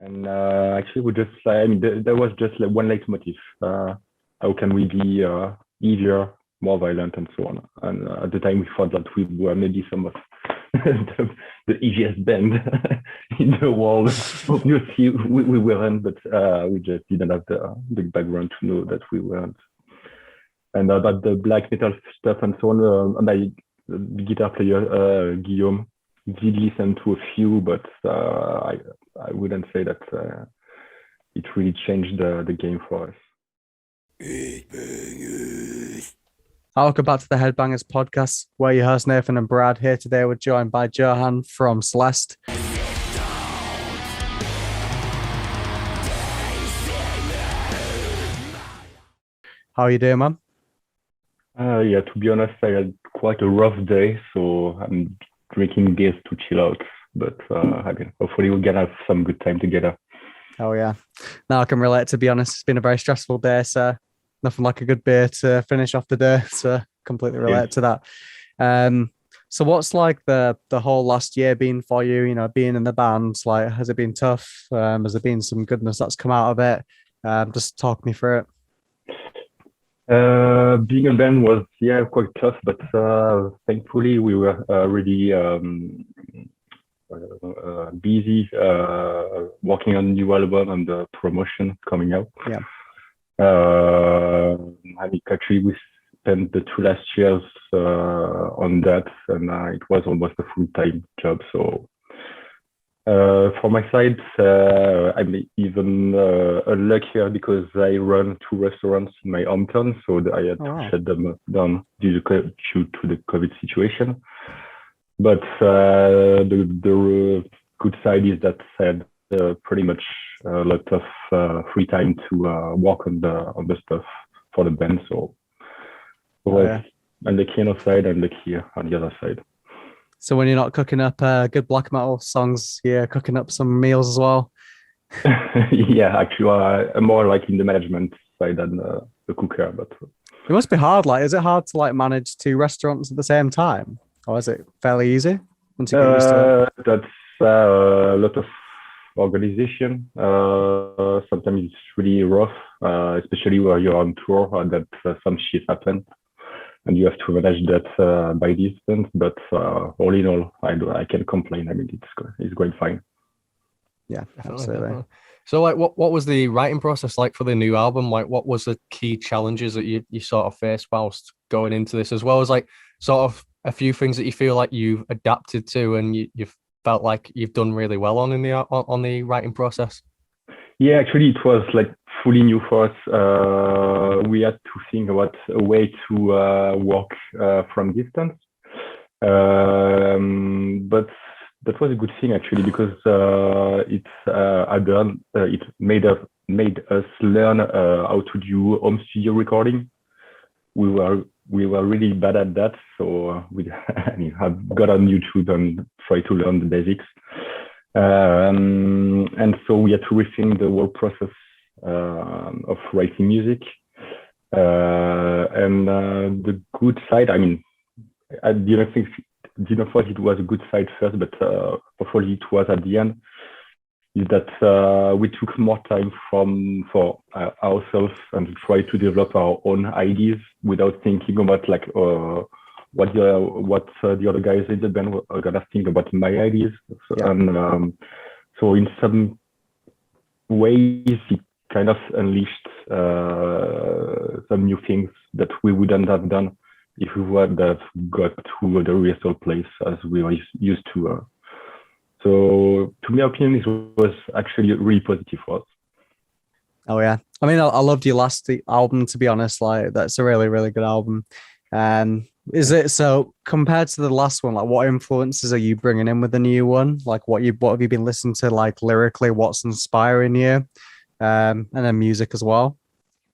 And actually, we just I mean, there was just like one leitmotif. How can we be easier, more violent, and so on? And at the time, we thought that we were maybe some of the easiest band in the world. Obviously, we weren't, but we just didn't have the background to know that we weren't. And about the black metal stuff and so on, my guitar player, Guillaume, did listen to a few, but I wouldn't say that it really changed the game for us. Headbangers. Welcome back to the Headbangers podcast, where your host Nathan and Brad here today. We're joined by Johan from Celeste. How are you doing, man? Yeah, to be honest, I had quite a rough day, so I'm drinking beers to chill out. But I mean, hopefully we're gonna have some good time together. Oh yeah, now I can relate. To be honest, it's been a very stressful day, so nothing like a good beer to finish off the day. So completely relate to that. So what's like the whole last year been for you? You know, being in the band, like, has it been tough? Has there been some goodness that's come out of it? Just talk me through it. Being a band was quite tough, but thankfully we were really busy working on new album and the promotion coming out. Yeah. I mean, actually, we spent the 2 last years on that, and it was almost a full-time job. So for my side, I'm even luckier because I run 2 restaurants in my hometown, so I had to shut them down due to the COVID situation. But the good side is that I had pretty much a lot of free time to work on the stuff for the band. So I'm lucky on the side and lucky on the other side. So when you're not cooking up good black metal songs, you're cooking up some meals as well? Yeah, actually, I'm more like in the management side than the cooker. But it must be hard. Like, is it hard to like manage 2 restaurants at the same time, or is it fairly easy once you get used to it? That's a lot of organization. Sometimes it's really rough, especially where you're on tour, that some shit happen, and you have to manage that by distance. But all in all, I can't complain. I mean, it's going fine. Yeah, absolutely. So, like, what was the writing process like for the new album? Like, what was the key challenges that you sort of faced whilst going into this, as well as like sort of a few things that you feel like you've adapted to and you've felt like you've done really well on the writing process? Yeah, actually, it was like fully new for us. We had to think about a way to work from distance, but that was a good thing actually, because it made us learn how to do home studio recording. We were really bad at that, so we have got on YouTube and try to learn the basics. And so we had to rethink the whole process of writing music. And the good side, I mean, I didn't thought it was a good side first, but hopefully it was at the end, is that we took more time for ourselves and to try to develop our own ideas without thinking about like what the other guys in the band are gonna think about my ideas. And so in some ways it kind of unleashed some new things that we wouldn't have done if we would have got to the rehearsal place as we were used to. So to my opinion, it was actually really positive for us. Oh yeah, I mean, I loved your last album, to be honest. Like, that's a really, really good album. Is it so compared to the last one? Like, what influences are you bringing in with the new one? Like, what have you been listening to? Like, lyrically, what's inspiring you? And then music as well.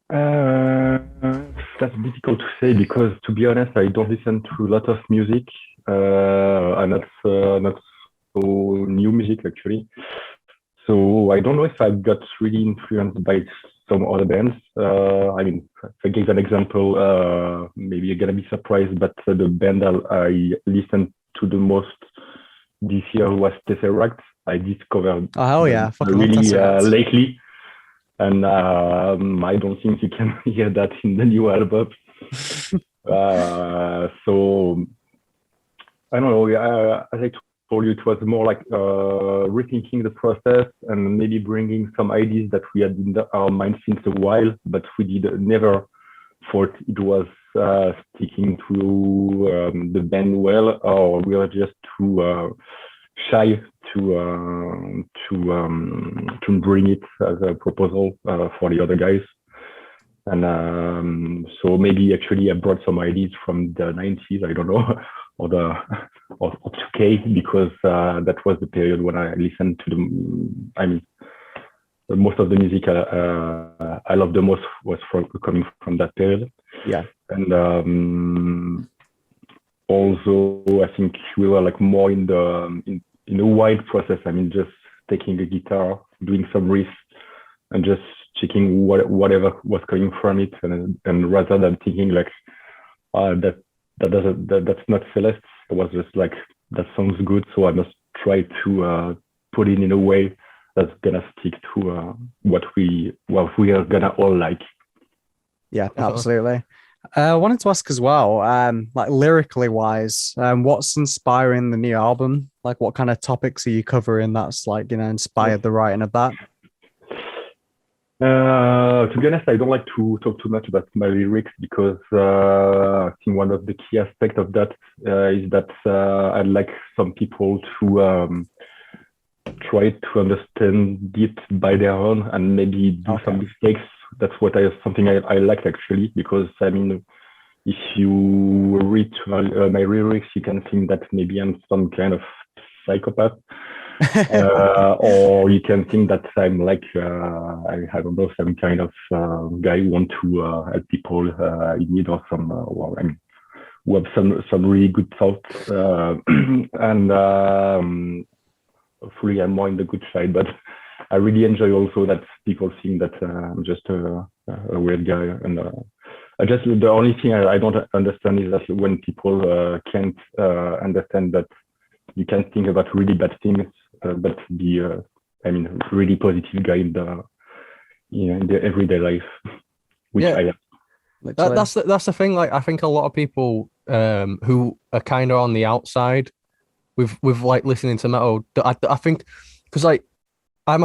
That's difficult to say because, to be honest, I don't listen to a lot of music, and that's not so new music actually. So I don't know if I got really influenced by some other bands. I mean, if I give an example, maybe you're gonna be surprised, but the band I listened to the most this year was Tesseract. I discovered Oh hell yeah, fucking love really Torrents. lately, and I don't think you can hear that in the new album. So I don't know. As I told you, it was more like rethinking the process and maybe bringing some ideas that we had in our mind since a while, but we did never thought it was sticking to the band well, or we were just too shy to bring it as a proposal for the other guys. And so maybe actually I brought some ideas from the 90s, I don't know, or 2K, because that was the period when I listened to most of the music I loved the most was coming from that period. Yeah. And also I think we were like more in a wide process. I mean, just taking a guitar, doing some riffs, and just checking whatever was coming from it, and rather than thinking like that's not Celeste, it was just like that sounds good, so I must try to put it in a way that's gonna stick to what we are gonna all like. Yeah, absolutely. I wanted to ask as well, like lyrically wise, what's inspiring the new album? Like, what kind of topics are you covering that's like, inspired the writing of that? To be honest, I don't like to talk too much about my lyrics because I think one of the key aspects of that is that I'd like some people to try to understand it by their own and maybe do some mistakes. That's something I like actually, because I mean, if you read my lyrics, you can think that maybe I'm some kind of psychopath. Or you can think that I'm like I don't know, some kind of guy who want to help people in need, or some who have some really good thoughts, and hopefully I'm more in the good side. But I really enjoy also that people think that I'm just a weird guy, and just the only thing I don't understand is that when people can't understand that you can think about really bad things, but be really positive guy in the everyday life, which I am. That's the thing. Like, I think a lot of people who are kind of on the outside with like listening to metal, I think, because like I'm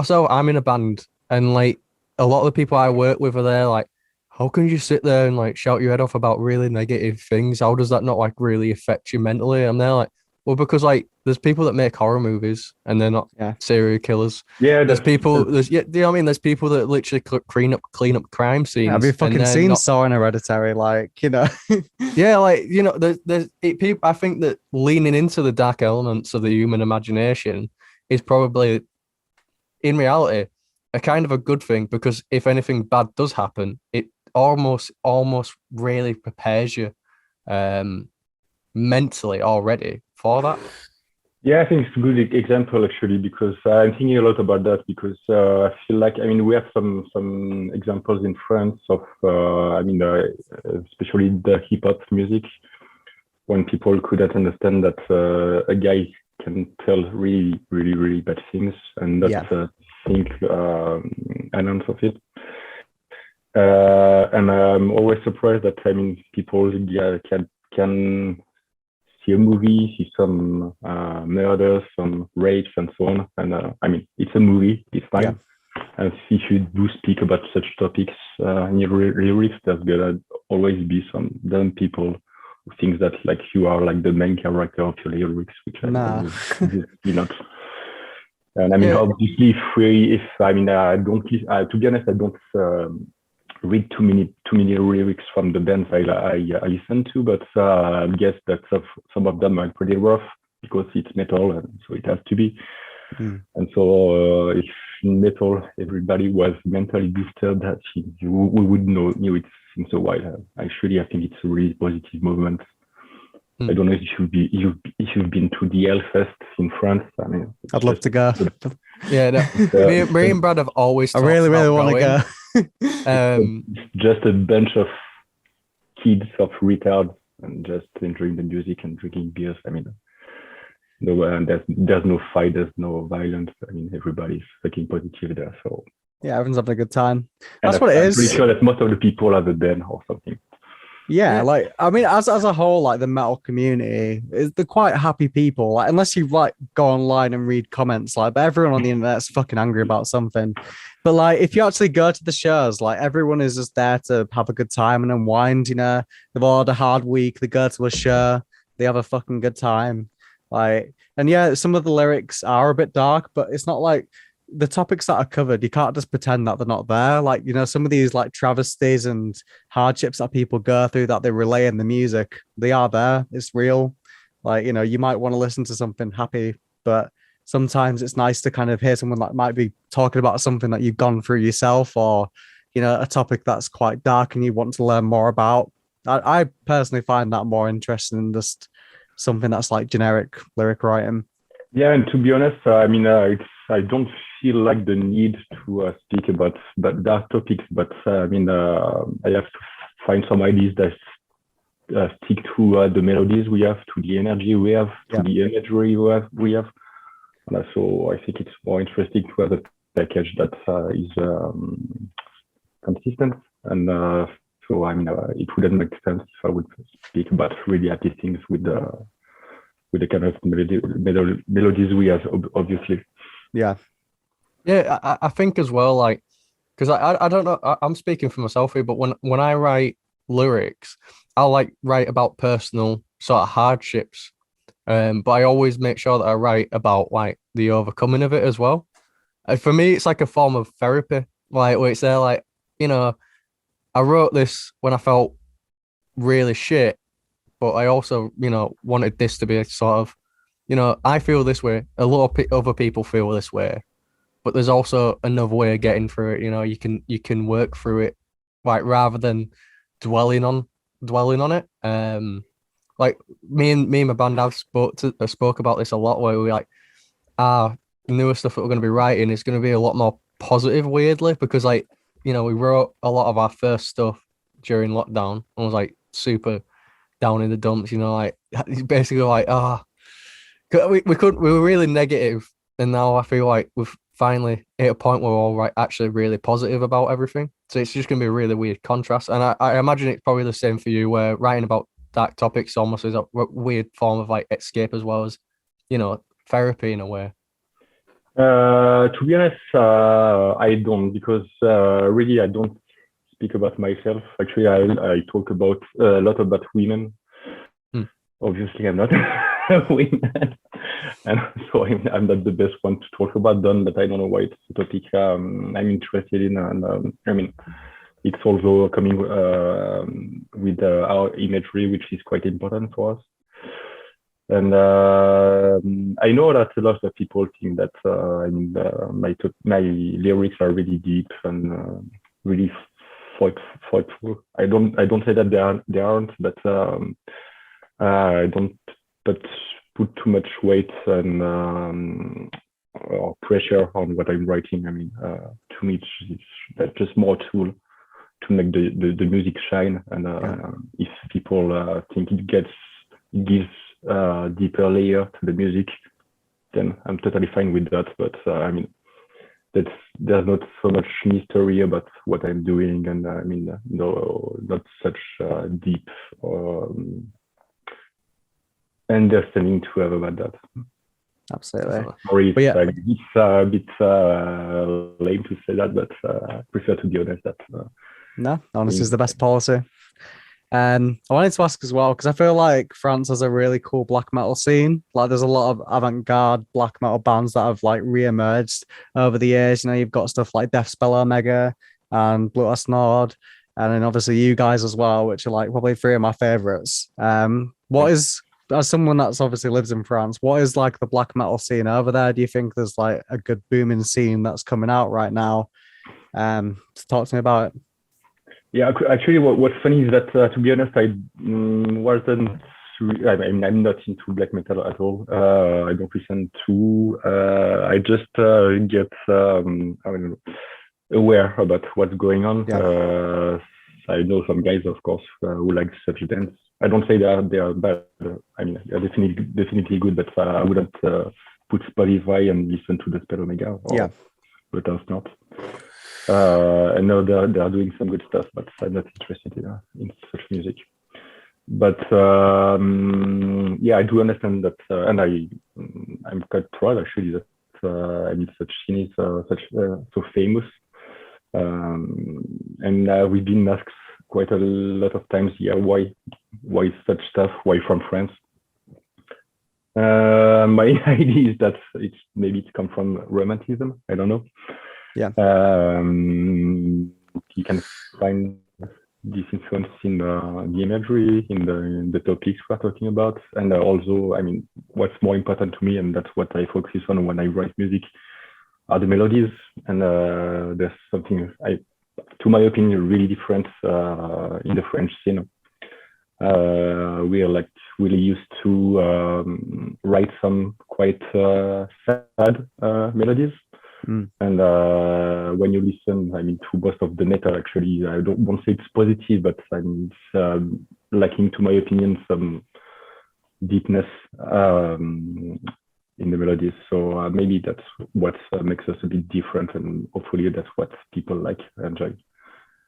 in a band, and like a lot of the people I work with are there like, how can you sit there and like shout your head off about really negative things? How does that not like really affect you mentally? And they're like, well, because like there's people that make horror movies and they're not serial killers. Yeah, there's people. Do you know what I mean? There's people that literally clean up crime scenes. Have you fucking seen Saw and Hereditary? Like, Yeah, like there's people. I think that leaning into the dark elements of the human imagination is probably, in reality, a kind of a good thing, because if anything bad does happen, it almost really prepares you mentally already for that. Yeah, I think it's a good example actually, because I'm thinking a lot about that, because I feel like, I mean, we have some examples in France of, especially the hip hop music, when people couldn't understand that a guy can tell really, really, really bad things and not think an ounce of it. And I'm always surprised that, I mean, people can see a movie, see some murders, some rapes, and so on. And I mean, it's a movie, it's fine. Yeah. And if you do speak about such topics in your lyrics, there's gonna always be some dumb people who think that like you are like the main character of your lyrics, which I not. And I mean, obviously, I don't. To be honest, I don't read too many lyrics from the bands I listen to, but I guess that some of them are pretty rough because it's metal, and so it has to be. And so if in metal everybody was mentally disturbed, we would know it since a while. Actually, I think it's a really positive movement. I don't know if you've been to the Hellfest in France. I mean, I'd love to go. Yeah, no. me and Brad have always. I really want to go. Just a bunch of kids of retards and just enjoying the music and drinking beers. I mean, No, and there's no fight, there's no violence. I mean, everybody's fucking positive there. So Yeah, everyone's having a good time. and That's what it I'm is. pretty sure that most of the people have a band or something. Yeah, like I mean, as a whole, like the metal community, they're quite happy people. Like unless you like go online and read comments, like, but everyone on the internet's fucking angry about something. But like, if you actually go to the shows, like everyone is just there to have a good time and unwind. You know, they've all had a hard week. They go to a show, they have a fucking good time. Like, and yeah, some of the lyrics are a bit dark, but it's not like the topics that are covered, you can't just pretend that they're not there. Like, you know, some of these like travesties and hardships that people go through that they relay in the music, they are there. It's real. Like, you know, you might want to listen to something happy, but sometimes it's nice to kind of hear someone that might be talking about something that you've gone through yourself, or, you know, a topic that's quite dark and you want to learn more about. I personally find that more interesting than just something that's like generic lyric writing. Yeah, and to be honest, I don't feel like the need to speak about dark topics, but I have to find some ideas that stick to the melodies we have, to the energy we have, to the imagery we have. And so I think it's more interesting to have a package that is consistent. And so it wouldn't make sense if I would speak about really happy things with the kind of melodies we have, obviously. Yeah, I think as well, like, because I don't know, I'm speaking for myself here, but when I write lyrics, I'll like write about personal sort of hardships, but I always make sure that I write about like the overcoming of it as well. And for me, it's like a form of therapy, like where it's there, like, you know, I wrote this when I felt really shit, but I also, you know, wanted this to be a sort of, you know, I feel this way. A lot of other people feel this way, but there's also another way of getting through it. You know, you can work through it, like rather than dwelling on it. Like me and my band have spoke about this a lot, where we like, the newer stuff that we're going to be writing is going to be a lot more positive, weirdly, because like, you know, we wrote a lot of our first stuff during lockdown and was like super down in the dumps, you know, like basically like, we were really negative, and now I feel like we've finally hit a point where we're all actually really positive about everything. So it's just gonna be a really weird contrast, and I imagine it's probably the same for you, where writing about dark topics almost is a weird form of like escape as well as, you know, therapy in a way. To be honest, I don't, because really I don't speak about myself. Actually, I talk about a lot about women. Obviously, I'm not a woman, and so I'm not the best one to talk about them. But I don't know why it's a topic I'm interested in, and it's also coming with our imagery, which is quite important for us. And I know that a lot of people think that my lyrics are really deep and really thoughtful. I don't say that they aren't, but I don't put too much weight and or pressure on what I'm writing. I mean, to me, it's just more tool to make the music shine. And if people think it gives deeper layer to the music, then I'm totally fine with that. But there's not so much mystery about what I'm doing, and no, not such deep understanding to have about that. Absolutely. Sorry, it's a bit lame to say that, but I prefer to be honest. No, honesty is the best policy. I wanted to ask as well, because I feel like France has a really cool black metal scene. Like there's a lot of avant-garde black metal bands that have like re-emerged over the years. You know, you've got stuff like Deathspell Omega and Blue Nord, and then obviously you guys as well, which are like probably three of my favorites. What is, as someone that's obviously lives in France, what is like the black metal scene over there? Do you think there's like a good booming scene that's coming out right now? Talk to me about it. Yeah, actually, what's funny is that, to be honest, I'm not into black metal at all. I don't listen to. I just get aware about what's going on. Yeah. I know some guys, of course, who like such dance. I don't say they are bad. I mean, they're definitely good, but I wouldn't put Spotify and listen to the Spell Omega. Or, but else not. I know they are doing some good stuff, but I'm not interested in such music. But yeah, I do understand that, and I'm quite proud actually that I mean such scene is so famous, and we've been asked quite a lot of times, yeah, why such stuff? Why from France? My idea is that maybe it comes from romanticism. I don't know. Yeah. You can find this influence in the imagery, in the topics we're talking about, and also, I mean, what's more important to me, and that's what I focus on when I write music, are the melodies. And there's something, to my opinion, really different in the French scene. We are like really used to write some quite sad melodies. And when you listen, I mean, to most of the metal, actually, I won't say it's positive, but it's lacking, to my opinion, some deepness in the melodies. So maybe that's what makes us a bit different, and hopefully that's what people like and enjoy.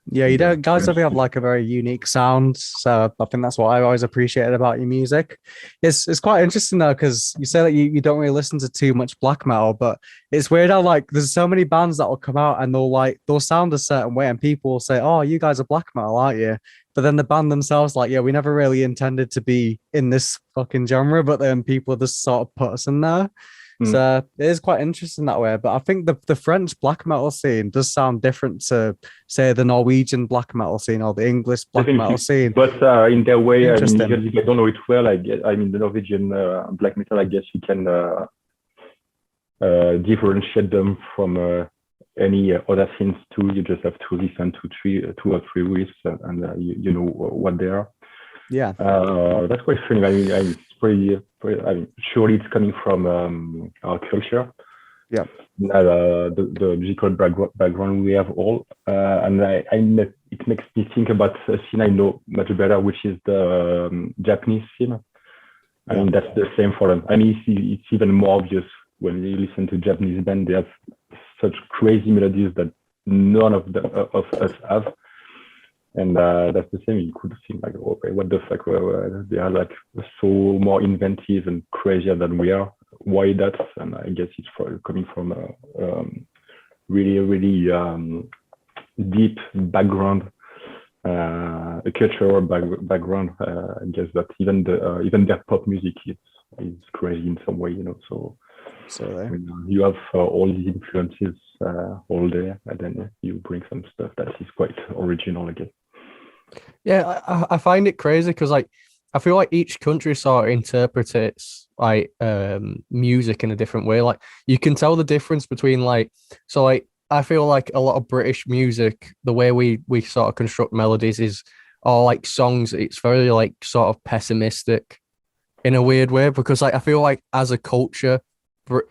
Yeah, you don't, guys definitely have like a very unique sound. So I think that's what I always appreciated about your music. It's quite interesting though, because you say that you don't really listen to too much black metal, but it's weird how like there's so many bands that will come out and they'll sound a certain way, and people will say, "Oh, you guys are black metal, aren't you?" But then the band themselves, like, yeah, we never really intended to be in this fucking genre, but then people just sort of put us in there. So it is quite interesting that way. But I think the French black metal scene does sound different to, say, the Norwegian black metal scene or the English black metal scene. But in their way, I mean, even if I don't know it well, I mean, the Norwegian black metal, I guess you can differentiate them from any other scenes too. You just have to listen to two or three riffs, and you know what they are. Yeah, that's quite funny. I mean, it's pretty. I mean, surely it's coming from our culture. Yeah. The musical background we have all, and it makes me think about a scene I know much better, which is the Japanese scene. I mean, that's the same for them. I mean, it's even more obvious when you listen to Japanese band. They have such crazy melodies that none of us have. And that's the same. You could think like, okay, what the fuck? They are like so more inventive and crazier than we are. Why that? And I guess it's coming from a really deep background, a cultural background. I guess that even their pop music is crazy in some way, you know. So you have all these influences all there, and then you bring some stuff that is quite original again. Yeah, I find it crazy because like I feel like each country sort of interprets like music in a different way. Like you can tell the difference between like I feel like a lot of British music, the way we sort of construct melodies is all like songs. It's very like sort of pessimistic in a weird way, because like I feel like as a culture,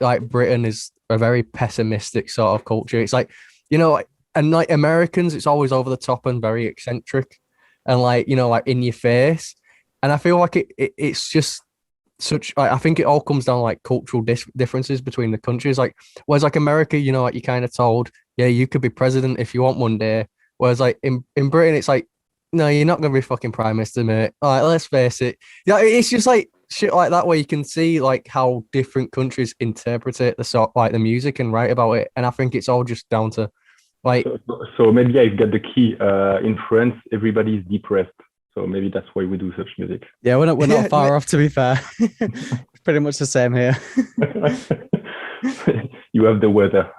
like Britain is a very pessimistic sort of culture. It's like, you know, and like Americans, it's always over the top and very eccentric and like, you know, like in your face. And I feel like it's just such, like, I think it all comes down to like cultural differences between the countries. Like, whereas like America, you know, like you kind of told, yeah, you could be president if you want one day. Whereas like in Britain, it's like, no, you're not going to be fucking prime minister, mate. All right, let's face it. Yeah, it's just like shit like that where you can see like how different countries interpret it, the sort like the music and write about it. And I think it's all just down to like. So maybe I've got the key. In France, everybody is depressed. So maybe that's why we do such music. Yeah, we're not far off, to be fair. Pretty much the same here. You have the weather.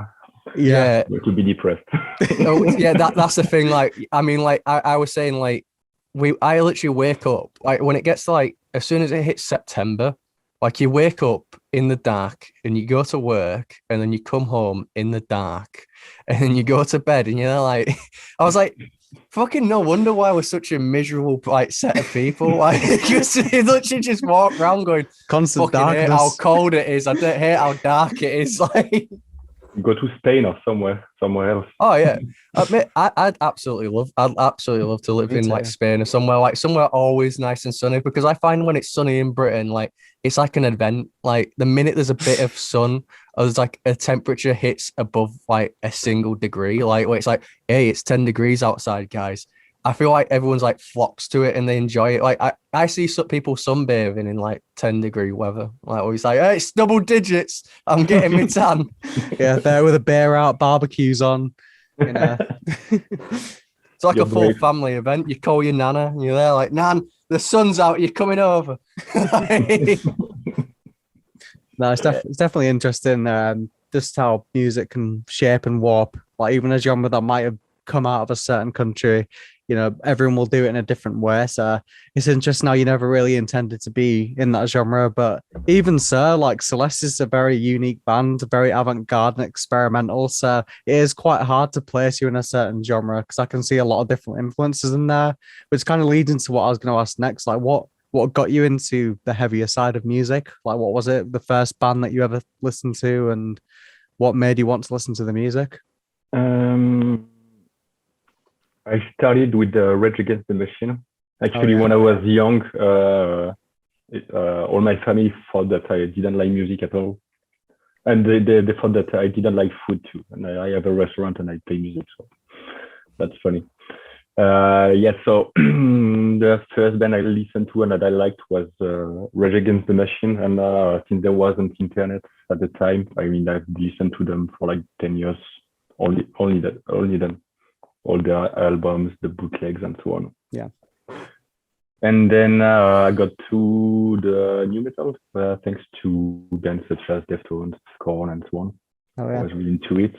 Yeah, to be depressed. Oh, yeah, that's the thing. Like, I mean, like I was saying, like I literally wake up like when it gets to, like as soon as it hits September, like you wake up in the dark and you go to work and then you come home in the dark and then you go to bed and you're like, I was like, fucking no wonder why we're such a miserable like set of people. Like you literally just walk around going, constant fucking darkness. hate how cold it is. I don't hate how dark it is. Like. go to Spain or somewhere else. Oh yeah, I'd absolutely love to live Me in like too. Spain or somewhere always nice and sunny, because I find when it's sunny in Britain, like it's like an event. Like the minute there's a bit of sun, or there's like a temperature hits above like a single degree, like where it's like, hey, it's 10 degrees outside, guys. I feel like everyone's like flocks to it and they enjoy it. Like I see some people sunbathing in like 10-degree weather. Like always like, hey, it's double digits. I'm getting me tan. Yeah, there with a beer out, barbecues on. You know. It's like You're a full brave. family event. You call your nana, and you're there like, Nan, the sun's out. You're coming over. No, it's definitely interesting. Just how music can shape and warp. Like even a genre that might have come out of a certain country, you know, everyone will do it in a different way. So it's interesting how you never really intended to be in that genre. But even so, like Celeste is a very unique band, very avant-garde and experimental. So it is quite hard to place you in a certain genre because I can see a lot of different influences in there, which kind of leads into what I was going to ask next. Like what got you into the heavier side of music? Like what was it, the first band that you ever listened to, and what made you want to listen to the music? I started with Rage Against the Machine. Actually, yeah. when I was young, all my family thought that I didn't like music at all. And they thought that I didn't like food too. And I have a restaurant and I play music. So that's funny. So the first band I listened to and that I liked was Rage Against the Machine. And since there wasn't internet at the time, I mean, I've listened to them for like 10 years, only then. All their albums, the bootlegs, and so on. Yeah. And then I got to the new metal, thanks to bands such as Deftones, Korn, and so on. Oh, yeah. I was really into it.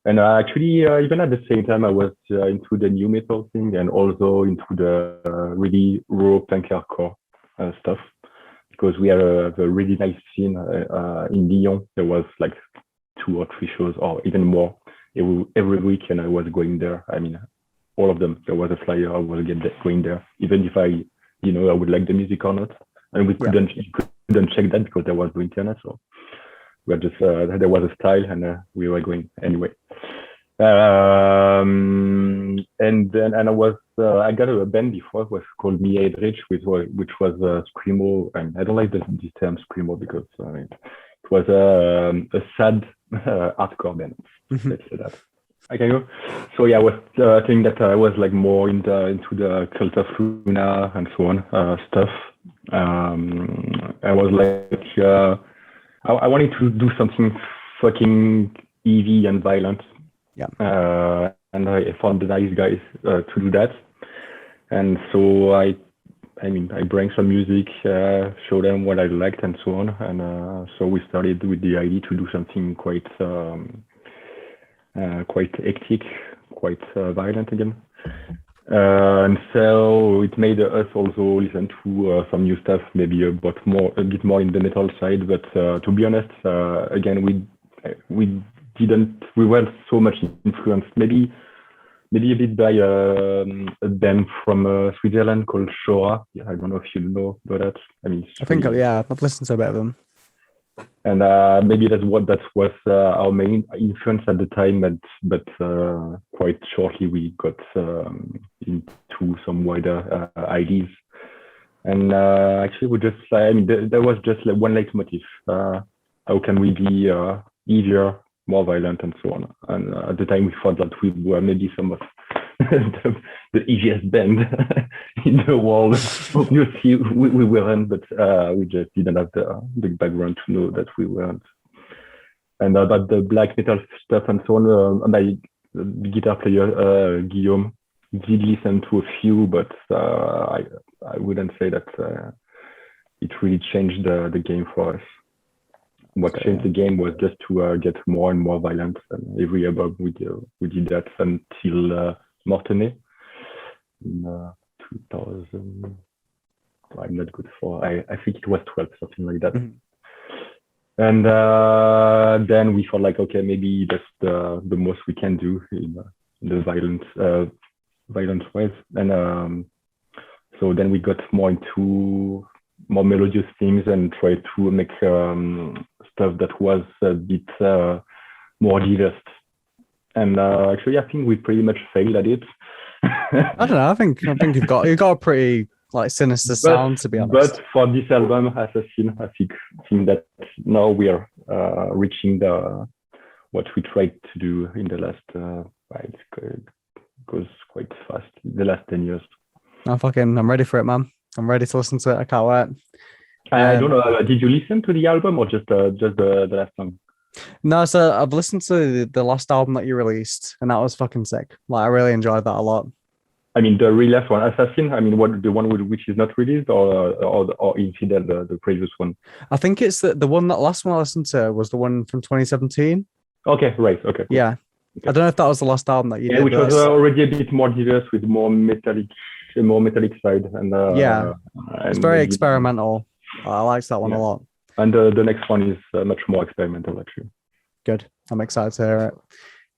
And actually, even at the same time, I was into the new metal thing and also into the really raw punk hardcore stuff. Because we had a really nice scene in Lyon. There was like 2 or 3 shows or even more every week, and I was going there. I mean, all of them. There was a flyer. I was going there, even if I would like the music or not. And we couldn't check that because there was no internet. So we were just there was a style, and we were going anyway. And then I got a band before. It was called Me Rich, which was screamo. And I don't like this term screamo because it was a sad hardcore band. Let's say that. Okay, go. So yeah, I was saying that I was like more into the Cult of Luna and so on stuff. I was like, I wanted to do something fucking heavy and violent. Yeah. And I found the nice guys to do that. And so I bring some music, show them what I liked and so on. And so we started with the idea to do something quite hectic, quite violent again. And so it made us also listen to some new stuff, maybe a bit more in the metal side. But to be honest, again, we weren't so much influenced. Maybe a bit by a band from Switzerland called Shora. I don't know if you know about that. I mean, I think I've listened to a bit of them. And maybe that was our main influence at the time, but quite shortly we got into some wider ideas. And actually, we just there was just like one leitmotif. How can we be easier, more violent, and so on? And at the time, we thought that we were maybe some of the easiest band in the world. Obviously, we weren't, but we just didn't have the background to know that we weren't. And about the black metal stuff and so on, my guitar player, Guillaume, did listen to a few, but I wouldn't say that it really changed the game for us. What changed the game was just to get more and more violent. And every album we did that until Mortenay in 2000. I'm not good for. I think it was 12, something like that. Mm-hmm. And then we felt like, okay, maybe that's the most we can do in the violent ways. And so then we got more into more melodious things and tried to make stuff that was a bit more diverse. And actually, I think we pretty much failed at it. I don't know. I think you've got a pretty like sinister sound, to be honest. But for this album, Assassin, I think that now we are reaching what we tried to do in the last. It goes quite fast. The last 10 years. I'm ready for it, man. I'm ready to listen to it. I can't wait. I don't know. Did you listen to the album or just the last song? No, so I've listened to the last album that you released, and that was fucking sick. Like, I really enjoyed that a lot. I mean, the real last one, Assassin. I mean, what the one which is not released, or Infidel, the previous one. I think it's the last one I listened to was the one from 2017. Okay, right. Okay. Cool. Yeah, okay. I don't know if that was the last album that you did. Which was already a bit more diverse with more metallic side, and it's very experimental. I liked that one a lot. And the next one is much more experimental, actually. Good. I'm excited to hear it.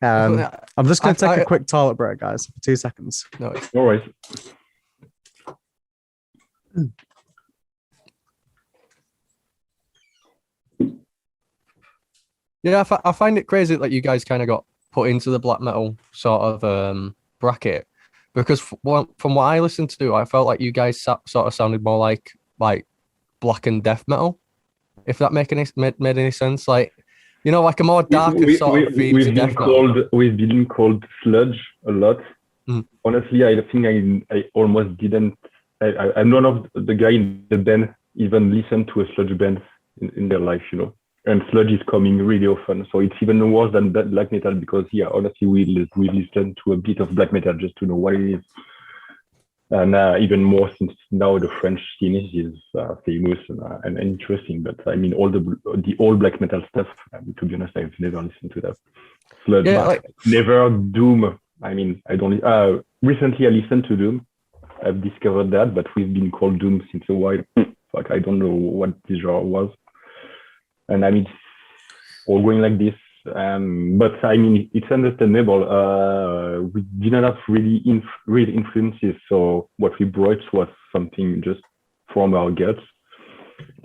I'm just going to take a quick toilet break, guys, for 2 seconds. No worries. Yeah, I find it crazy that you guys kind of got put into the black metal sort of bracket, because from what I listened to, I felt like you guys sort of sounded more like Blackened death metal, if that made any sense. Like, you know, like a more darker sort of theme to death metal. We've been called sludge a lot. Honestly, I think I almost didn't. I'm none of the guy in the band even listened to a sludge band in their life, you know. And sludge is coming really often, so it's even worse than black metal, because honestly, we listen to a bit of black metal just to know what it is. And even more since now the French scene is famous and interesting. But I mean, all the old black metal stuff, to be honest, I've never listened to that. Sludge, never Doom. I mean, I don't. Recently, I listened to Doom. I've discovered that, but we've been called Doom since a while. Like, I don't know what this genre was. And I mean, it's all going like this. But I mean, it's understandable. We didn't have real influences, so what we brought was something just from our guts.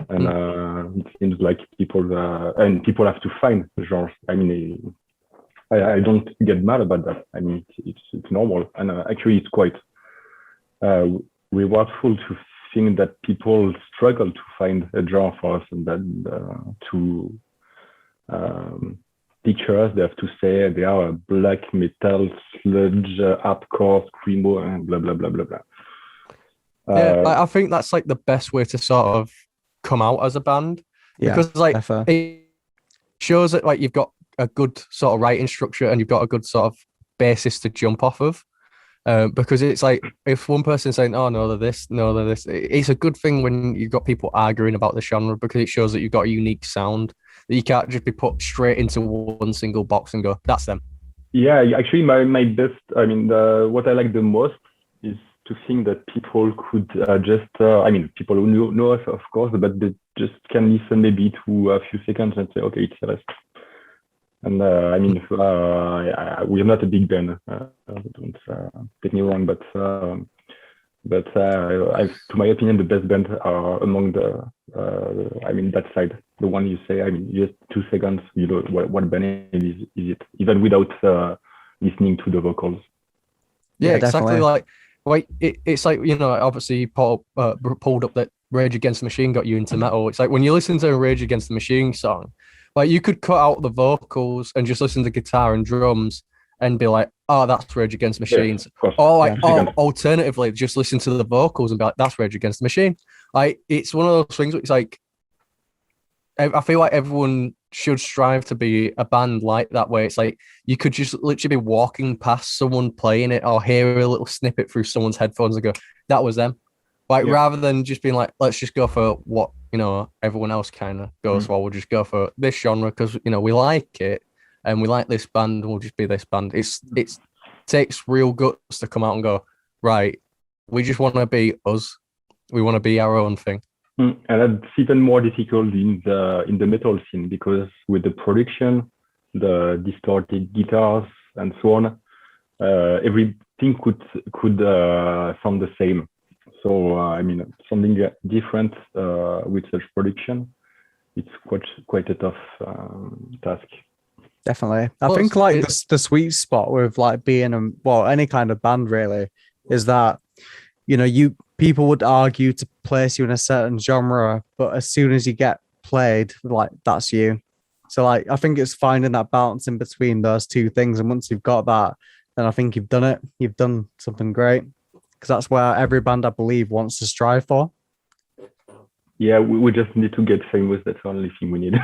And it seems like people have to find genres. I mean, I don't get mad about that. I mean, it's normal, and actually, it's quite rewardful to think that people struggle to find a genre for us, and then to picture us, they have to say they are a black metal, sludge, hardcore, screamo, and blah blah blah blah blah. I think that's like the best way to sort of come out as a band, because like it shows that like you've got a good sort of writing structure and you've got a good sort of basis to jump off of. Because it's like, if one person's saying, oh no, they're this, no, they're this, it's a good thing when you've got people arguing about the genre, because it shows that you've got a unique sound that you can't just be put straight into one single box and go, that's them. Yeah, actually, my best, I mean, what I like the most is to think that people could I mean, people who know us, of course, but they just can listen maybe to a few seconds and say, okay, it's Celeste. And I mean, we're not a big band. Don't get me wrong, but to my opinion, the best band are among the. I mean, that side, the one you say. I mean, just 2 seconds, you know what band is it? Even without listening to the vocals. Yeah, exactly. Like it's like, you know, obviously you pulled up that Rage Against the Machine got you into metal. It's like when you listen to a Rage Against the Machine song, like you could cut out the vocals and just listen to guitar and drums and be like, oh, that's Rage Against the Machines. Yeah, or like, alternatively, just listen to the vocals and be like, that's Rage Against the Machine. Like, it's one of those things. It's like, I feel like everyone should strive to be a band like that, where it's like you could just literally be walking past someone playing it or hear a little snippet through someone's headphones and go, that was them. Like, rather than just being like, let's just go for what, you know, everyone else kind of goes for. We'll just go for this genre because, you know, we like it and we like this band and we'll just be this band. It takes real guts to come out and go, right, we just want to be us. We want to be our own thing. And that's even more difficult in the metal scene, because with the production, the distorted guitars and so on, everything could sound the same. So I mean, something different with such production, it's quite a tough task. Definitely. I Well, think like the sweet spot with like being any kind of band really is that, people would argue to place you in a certain genre, but as soon as you get played, like that's you. So like I think it's finding that balance in between those two things. And once you've got that, then I think you've done it. You've done something great. Because that's where every band, I believe, wants to strive for. Yeah, we just need to get famous. That's the only thing we need.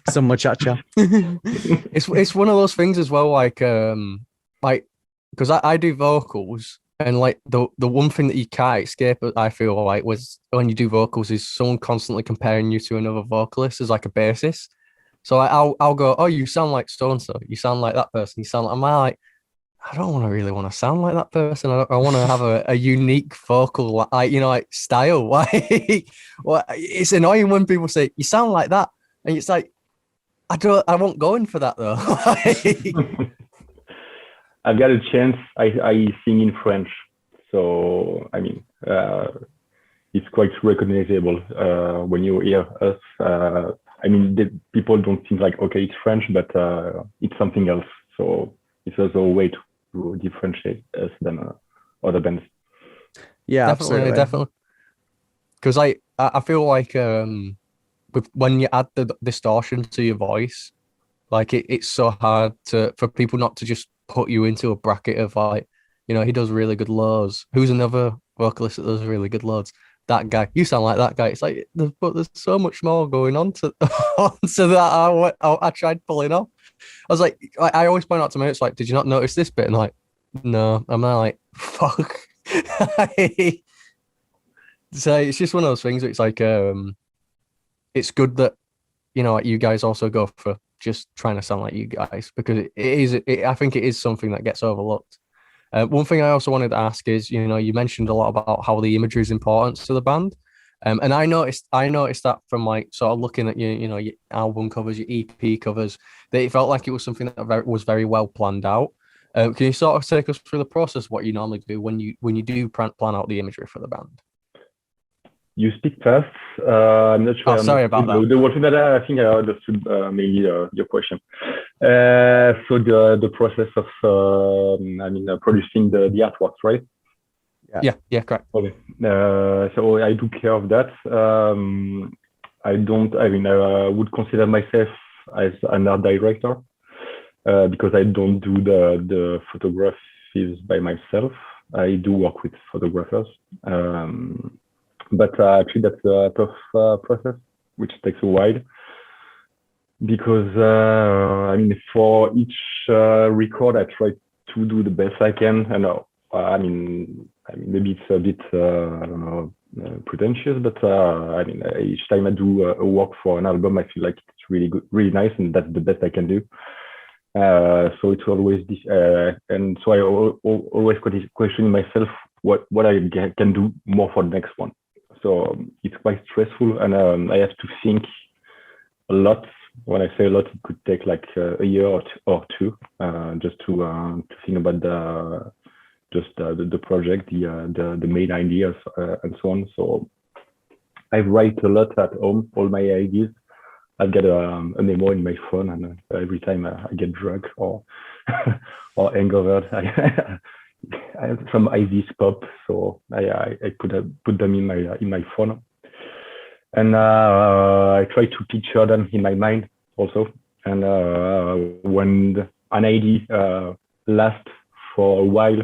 So much cha. It's one of those things as well, like because I do vocals, and like the one thing that you can't escape, I feel like, was when you do vocals is someone constantly comparing you to another vocalist as like a bassist. So I'll go, oh, you sound like so and so, you sound like that person, you sound like, am I like, I don't really want to sound like that person. I want to have a unique vocal, like style. Like, well, it's annoying when people say you sound like that, and it's like, I won't go in for that though. I've got a chance. I sing in French, so I mean, it's quite recognizable when you hear us. I mean, people don't think like, okay, it's French, but it's something else. So it's also a way to differentiate us than other bands. Yeah, definitely. Because I feel like when you add the distortion to your voice, like it's so hard for people not to just put you into a bracket of like, he does really good lows. Who's another vocalist that does really good lows? That guy. You sound like that guy. It's like, but there's so much more going on to that. I tried pulling off. I was like, I always point out to me, it's like, did you not notice this bit? And like, no. I'm like, fuck. So it's just one of those things. It's like, it's good that, like you guys also go for just trying to sound like you guys, because I think it is something that gets overlooked. One thing I also wanted to ask is, you mentioned a lot about how the imagery is important to the band. And I noticed that from like sort of looking at your album covers, your EP covers, that it felt like it was something that was very well planned out. Can you sort of take us through the process, what you normally do when you do plan out the imagery for the band? You speak fast. I'm not sure. Oh, sorry about that. The one thing that I think I understood mainly your question. So the process of producing the artworks, right? Yeah, correct. Okay. So I do care of that. I would consider myself as an art director because I don't do the photographies by myself. I do work with photographers. But actually, that's a tough process, which takes a while. Because for each record, I try to do the best I can. And maybe it's a bit pretentious, but each time I do a work for an album, I feel like it's really good, really nice, and that's the best I can do. So it's always this, and so I always questioning myself what I can do more for the next one. So it's quite stressful, and I have to think a lot. When I say a lot, it could take like a year or two, just to think about the project, the main ideas, and so on. So I write a lot at home, all my ideas. I've got a memo in my phone, and every time I get drunk or or hangover, I have some ideas pop. So I put them in my phone, and I try to picture them in my mind also. And when an idea lasts for a while,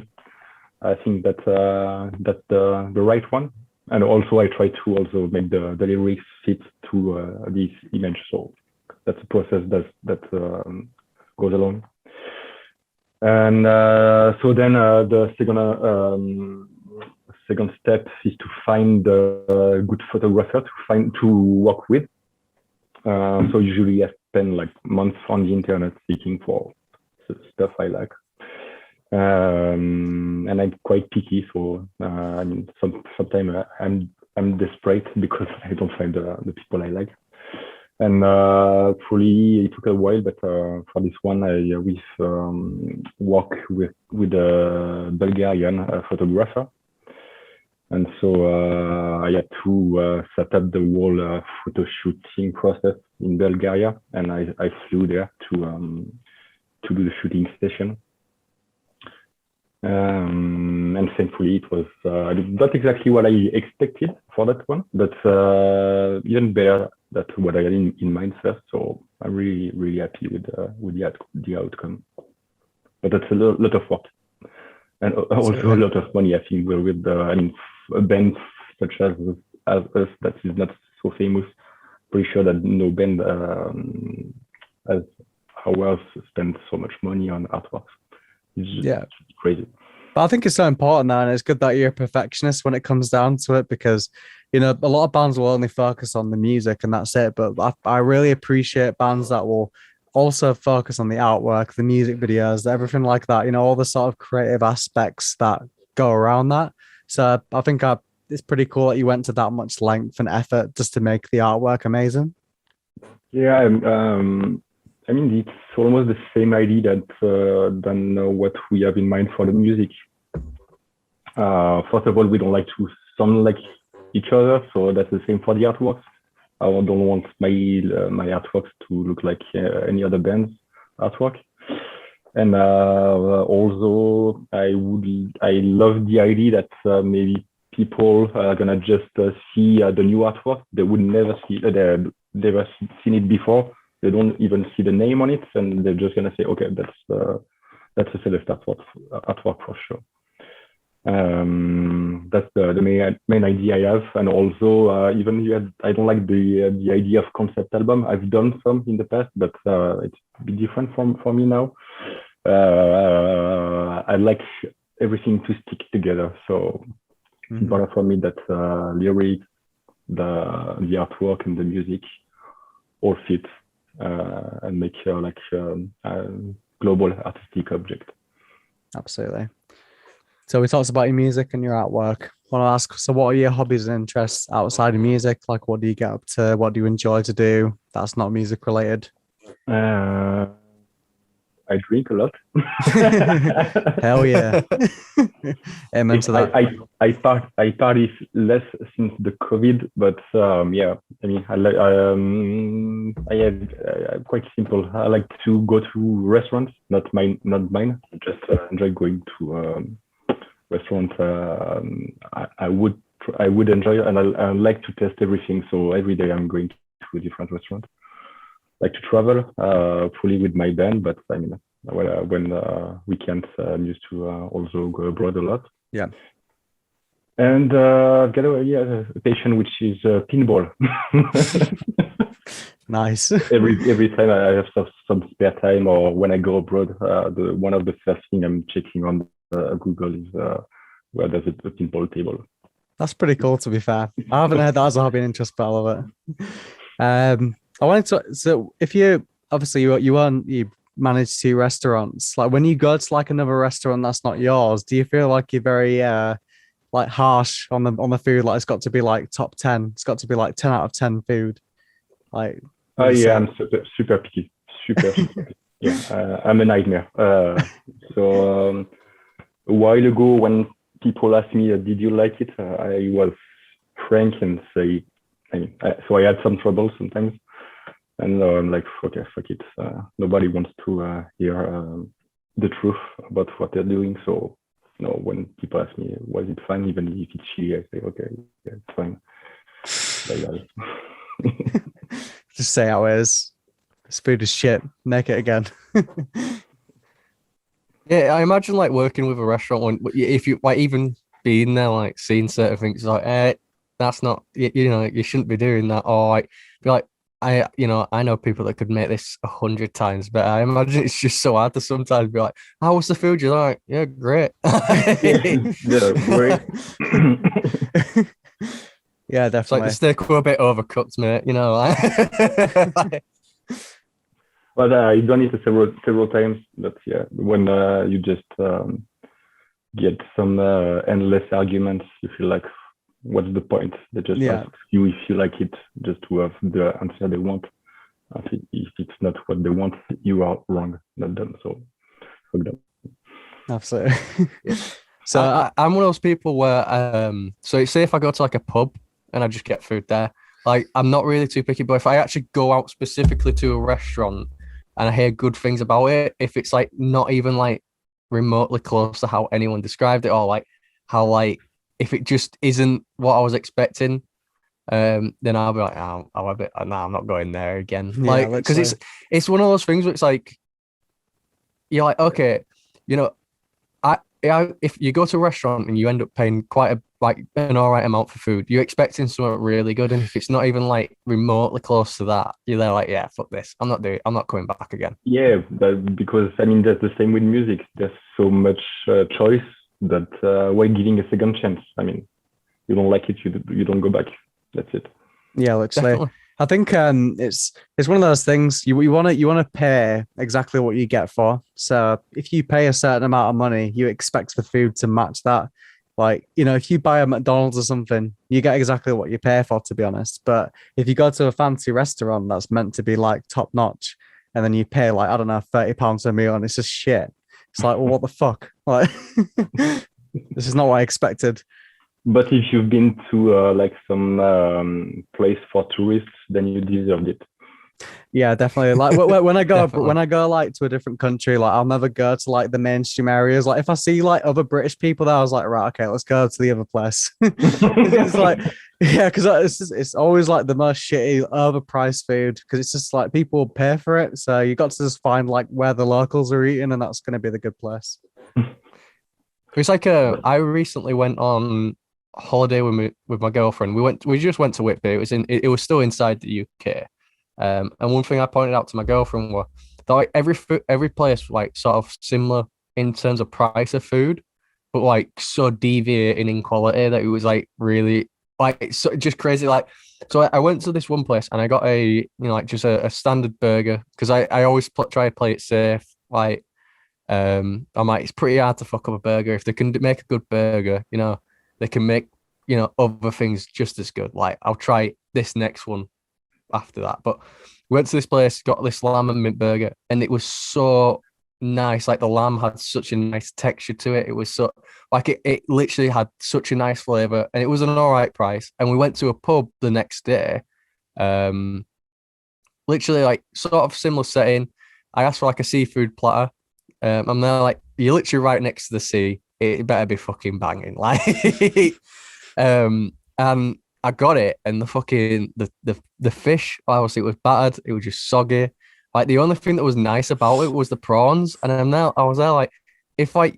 I think that's the right one. And also I try to also make the lyrics fit to this image. So that's a process that goes along. And so then the second step is to find a good photographer to work with. So usually I spend like months on the internet seeking for stuff I like. And I'm quite picky, so sometimes I'm desperate because I don't find the people I like. And fully it took a while, but for this one I work with a Bulgarian photographer. And so I had to set up the whole photo shooting process in Bulgaria, and I flew there to do the shooting session. And thankfully, it was not exactly what I expected for that one, but even better than what I had in mind first. So I'm really, really happy with the outcome. But that's a lot of work, and also a lot of money. I think with a band such as us that is not so famous. Pretty sure that no band has hours spent so much money on artworks. It's just crazy. But I think it's so important now, and it's good that you're a perfectionist when it comes down to it, because a lot of bands will only focus on the music and that's it. But I really appreciate bands that will also focus on the artwork, the music videos, everything like that. All the sort of creative aspects that go around that. So I think it's pretty cool that you went to that much length and effort just to make the artwork amazing. Yeah, it's almost the same idea than what we have in mind for the music. First of all, we don't like to sound like each other, so that's the same for the artworks. I don't want my artworks to look like any other band's artwork. And also, I love the idea that maybe people are gonna just see the new artwork. They would never see they've never seen it before. They don't even see the name on it, and they're just gonna say, okay, that's a Celeste artwork for sure. That's the main idea I have. And also, I don't like the idea of concept album. I've done some in the past, but it's a bit different for me now. I like everything to stick together, so it's important for me that lyrics, the artwork, and the music all fit and make a global artistic object. Absolutely. So we talked about your music and your artwork. I want to ask, so what are your hobbies and interests outside of music? Like, what do you get up to? What do you enjoy to do that's not music related? I drink a lot. Hell yeah. Amen to that. I party less since the COVID, but I'm quite simple. I like to go to restaurants, not mine. Just enjoy going to restaurants. I would enjoy, and I like to test everything. So every day I'm going to a different restaurant. Like to travel fully with my band, but when weekends, I'm used to also go abroad a lot. Yeah. And get a passion which is pinball. Nice. every time I have some spare time, or when I go abroad, one of the first thing I'm checking on Google is where there's a pinball table. That's pretty cool, to be fair. I haven't heard that as a hobby and interest, but I love it. I wanted to. So, if you manage 2 restaurants, like when you go to like another restaurant that's not yours, do you feel like you're very like harsh on the food? Like it's got to be like top 10. It's got to be like 10 out of 10 food. Like. Yeah, I'm super picky. Super picky. Yeah, I'm a nightmare. So a while ago, when people asked me, "Did you like it?" I was frank and say, so I had some trouble sometimes. And I'm like, okay, fuck it. Nobody wants to hear the truth about what they're doing. So, when people ask me, was it fine, even if it's shitty, I say, okay, yeah, it's fine. Just say how it is. This food is shit. Make it again. Yeah, I imagine like working with a restaurant when if you like even being there, like seeing certain things, like, that's not, you shouldn't be doing that, or like be like. I know people that could make this 100 times better. I imagine it's just so hard to sometimes be like, "How was the food?" You're like, "Yeah, great." Yeah, great. Yeah, definitely. It's like the steak were a bit overcooked, mate. But I've done it several times. But yeah, when you just get some endless arguments, you feel like, what's the point? They just ask you if you like it, just to have the answer they want. If it's not what they want, you are wrong, not them. So fuck them. Absolutely. So I'm one of those people where so say if I go to like a pub and I just get food there, like I'm not really too picky, but if I actually go out specifically to a restaurant and I hear good things about it, if it's like not even like remotely close to how anyone described it, or like how like if it just isn't what I was expecting, then I'll be like, oh, I'll have it. No, I'm not going there again. Yeah, Like, because it's one of those things where it's like, you're like, okay, you know, if you go to a restaurant and you end up paying quite an all right amount for food, you're expecting something really good, and if it's not even like remotely close to that, you're there like, yeah, fuck this. I'm not coming back again. Yeah, because I mean that's the same with music. There's so much choice that why giving a second chance? I mean, you don't like it, you don't go back. That's it. Yeah, literally. Definitely. I think it's one of those things you want to pay exactly what you get for. So if you pay a certain amount of money, you expect the food to match that. Like, you know, if you buy a McDonald's or something, you get exactly what you pay for, to be honest. But if you go to a fancy restaurant that's meant to be like top notch, and then you pay like, I don't know, £30 a meal and it's just shit. It's like, well, what the fuck? Like, this is not what I expected. But if you've been to like some place for tourists, then you deserved it. Yeah, definitely. Like when I go Definitely. when I go like to a different country, like I'll never go to like the mainstream areas. Like if I see like other British people there, I was like, right, okay, let's go to the other place. It's like, yeah, because it's always like the most shitty, overpriced food because it's just like people pay for it. So you got to just find like where the locals are eating, and that's going to be the good place. It's like I recently went on holiday with my girlfriend. We just went to Whitby. It was still inside the UK. And one thing I pointed out to my girlfriend was that like every place like sort of similar in terms of price of food, but like so deviating in quality that it was like really like it's just crazy. Like, so I went to this one place and I got like just a standard burger because I always try to play it safe. Like, I'm like, it's pretty hard to fuck up a burger if they can make a good burger. You know, they can make other things just as good. Like, I'll try this next one after that. But we went to this place, got this lamb and mint burger, and it was so nice. Like the lamb had such a nice texture to it. It was so like it literally had such a nice flavor, and it was an all right price. And we went to a pub the next day, literally like sort of similar setting. I asked for like a seafood platter. I'm there like, you're literally right next to the sea. It better be fucking banging. Like, and I got it, and the fish, obviously it was battered, it was just soggy. Like the only thing that was nice about it was the prawns. And I was there like, if like,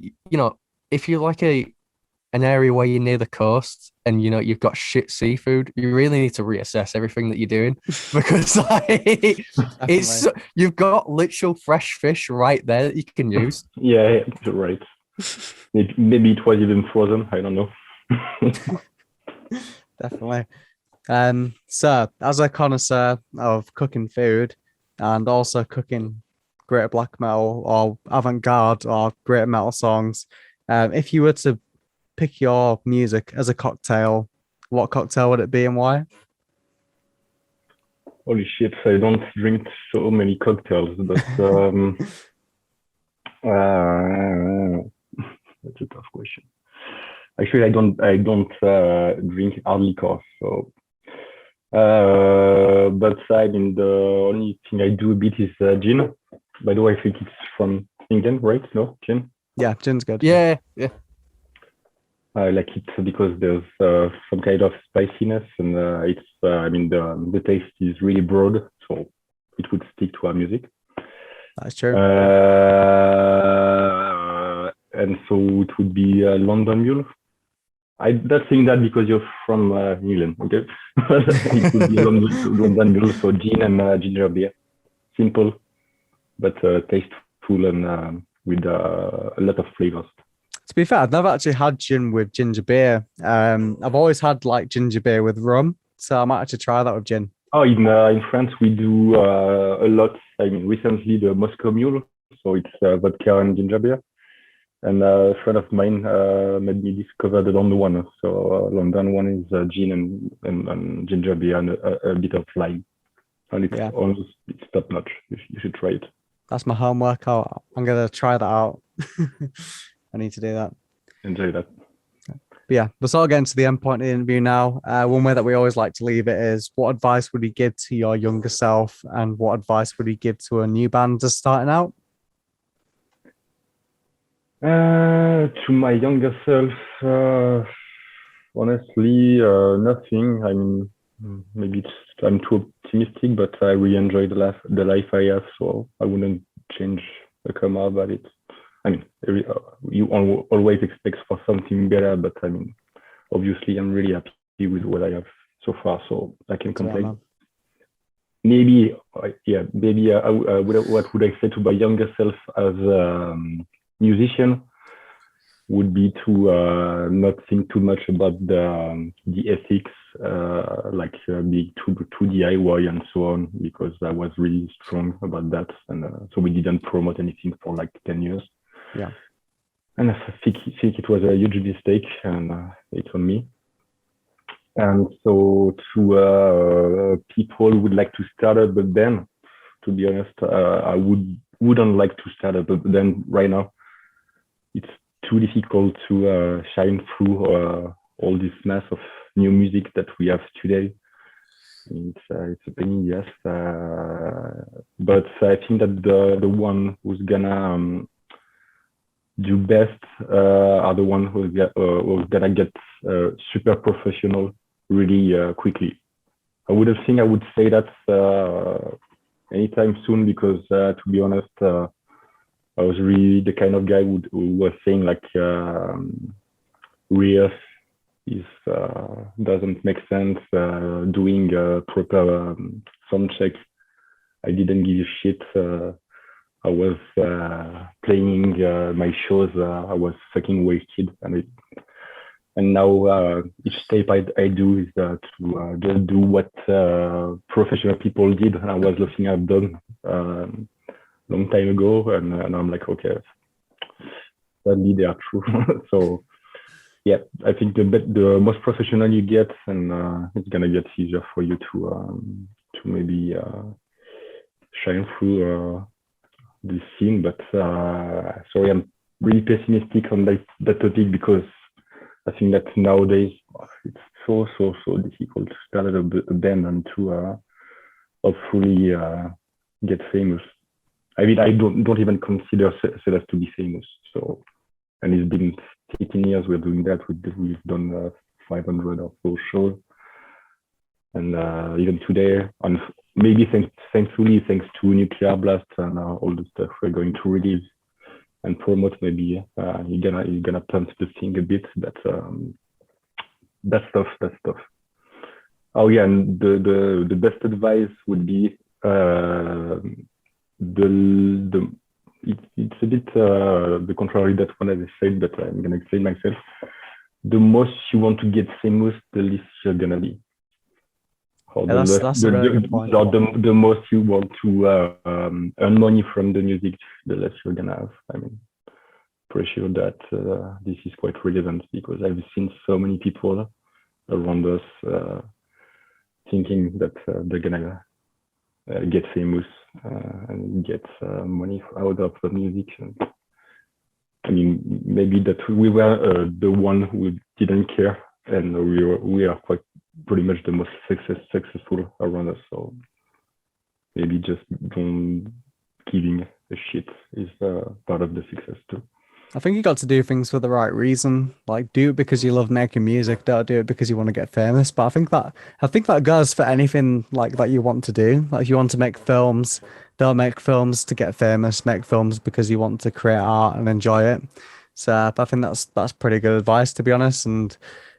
if you're like an area where you're near the coast and you've got shit seafood, you really need to reassess everything that you're doing because like you've got literal fresh fish right there that you can use. Yeah, you're right. Maybe it was even frozen. I don't know. Definitely. So as a connoisseur of cooking food and also cooking great black metal or avant-garde or great metal songs, if you were to pick your music as a cocktail, what cocktail would it be and why? Holy shit, I don't drink so many cocktails, but that's a tough question. Actually, I don't drink hard liquor, so but I mean the only thing I do a bit is gin. By the way, I think it's from England, right? No, gin. Yeah, gin's good. Yeah. I like it because there's some kind of spiciness, and it's I mean the taste is really broad, so it would stick to our music. That's true. And so it would be London Mule. I'm not saying that because you're from England, okay? It would be London Mule, so gin and ginger beer. Simple, but tasteful and with a lot of flavors. To be fair, I've never actually had gin with ginger beer. I've always had like ginger beer with rum, so I might actually try that with gin. Oh, in France we do a lot. I mean, recently the Moscow Mule, so it's vodka and ginger beer. And a friend of mine made me discover the London one. So London one is gin and ginger beer and a bit of lime. And it's top notch. You should try it. That's my homework. I'm gonna try that out. I need to do that. enjoy that. But yeah, we're sort of getting to the end point of the interview now. One way that we always like to leave it is, what advice would you give to your younger self, and what advice would you give to a new band just starting out? To my younger self, honestly, nothing. I mean, maybe I'm too optimistic, but I really enjoy the life I have, so I wouldn't change a comma about it. I mean, you always expect for something better, but I mean, obviously, I'm really happy with what I have so far, so I can complain. Maybe, what would I say to my younger self as a musician would be to not think too much about the ethics, being too DIY and so on, because I was really strong about that, and so we didn't promote anything for like 10 years. Yeah, and I think it was a huge mistake, and it's on me. And so to people who would like to start up a band, to be honest, I wouldn't like to start up a band right now. It's too difficult to shine through all this mass of new music that we have today. It's a pain in the ass, but I think that the one who's gonna do best are the one who's gonna get super professional really quickly. I wouldn't think I would say that anytime soon, because to be honest, I was really the kind of guy who was saying like real doesn't make sense, doing a proper sound check. I didn't give a shit. I was playing my shows. I was fucking wasted, and now each step I do is to just do what professional people did. And I was looking at them long time ago, and I'm like, okay, sadly they are true. So yeah, I think the most professional you get, and it's gonna get easier for you to maybe shine through this scene. But sorry, I'm really pessimistic on that topic, because I think that nowadays it's so difficult to start a band and to hopefully get famous. I mean, I don't even consider Celeste to be famous. So, and it's been 18 years we're doing that. We've done 500 or so shows, and even today, and maybe thankfully thanks to Nuclear Blast and all the stuff we're going to release and promote, maybe you're gonna pump the thing a bit. But that's tough. Oh yeah, and the best advice would be it's a bit the contrary that one as I said, but I'm gonna explain myself. The most you want to get famous, the least you're gonna be. Yeah, that's a really good point. The most you want to earn money from the music, the less you're gonna have. I mean, pretty sure that this is quite relevant, because I've seen so many people around us thinking that they're gonna get famous and get money out of the music. And, I mean, maybe that we were the one who didn't care, and we are quite pretty much the most successful around us. So maybe just don't giving a shit is part of the success too. I think you got to do things for the right reason. Like, do it because you love making music. Don't do it because you want to get famous. But I think that goes for anything like that you want to do. Like, if you want to make films, don't make films to get famous. Make films because you want to create art and enjoy it. So I think that's pretty good advice, to be honest. And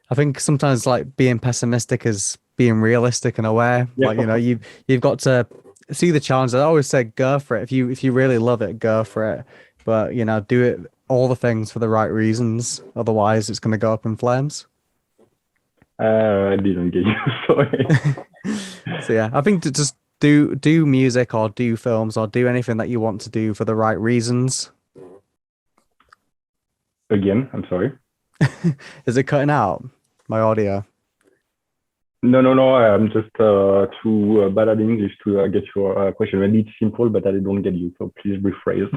I think sometimes like being pessimistic is being realistic in a way. Yeah. Like, you know, you've got to see the challenge. I always say go for it. If you really love it, go for it. But, you know, do it all the things for the right reasons. Otherwise, it's going to go up in flames. I didn't get you. Sorry. So yeah, I think to just do music or do films or do anything that you want to do for the right reasons. Again, I'm sorry. Is it cutting out my audio? No. I'm just too bad at English to get your question. Maybe it's simple, but I don't get you. So please rephrase.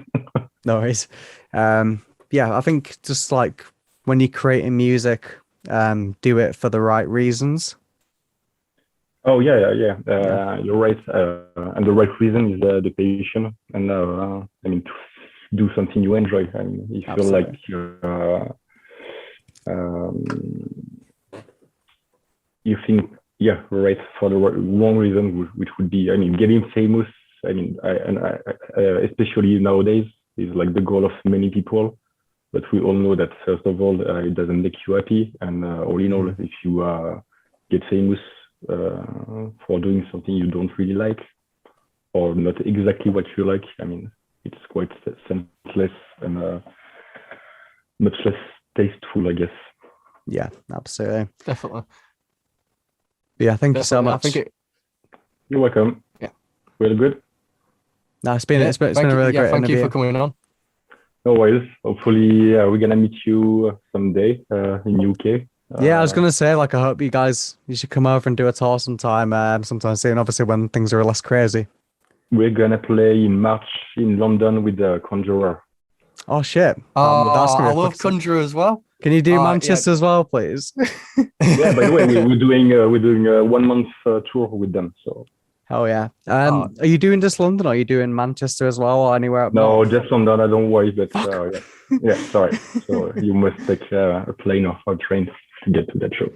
No worries. Yeah, I think just like when you're creating music, do it for the right reasons? Oh yeah. You're right. And the right reason is the passion, and I mean, to do something you enjoy. I mean, if you feel like you think, yeah, right, for the wrong reason, which would be, I mean, getting famous. I mean, especially nowadays, is like the goal of many people. But we all know that first of all, it doesn't make you happy, and all in all, if you get famous for doing something you don't really like, or not exactly what you like, I mean, it's quite senseless and much less tasteful, I guess. Yeah, absolutely. Definitely. Yeah, thank you so much. You're welcome. Yeah. Really good. No, it's been a really great thank interview. you for coming on. No worries. Hopefully, we're gonna meet you someday in UK. Yeah, I was gonna say, like, I hope you should come over and do a tour sometime soon. Obviously, when things are less crazy. We're gonna play in March in London with the Conjurer. Oh shit! That's I love Conjurer as well. Can you do Manchester as well, please? Yeah. By the way, we're doing a 1 month tour with them. So. Oh yeah. Are you doing just London, or are you doing Manchester as well, or anywhere up No, north? just London. I don't worry, but yeah. Sorry. So you must take a plane or a train to get to that show.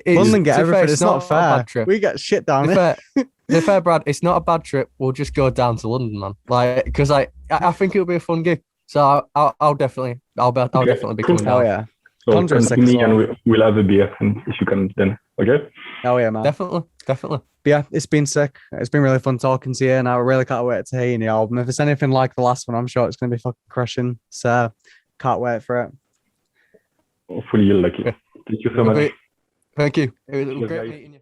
London get everything. It's not fair. Trip. We get shit down here. To be fair, Brad, it's not a bad trip. We'll just go down to London, man. Like, because I think it'll be a fun gig. So I'll definitely be coming down. Oh yeah. So come to me and we'll have a beer, and if you can then. Okay. Oh yeah, man. Definitely. But yeah, it's been sick. It's been really fun talking to you, and I really can't wait to hear your new album. If it's anything like the last one, I'm sure it's going to be fucking crushing. So can't wait for it. Hopefully you'll like it. Thank you so much. Thank you. It was great meeting you.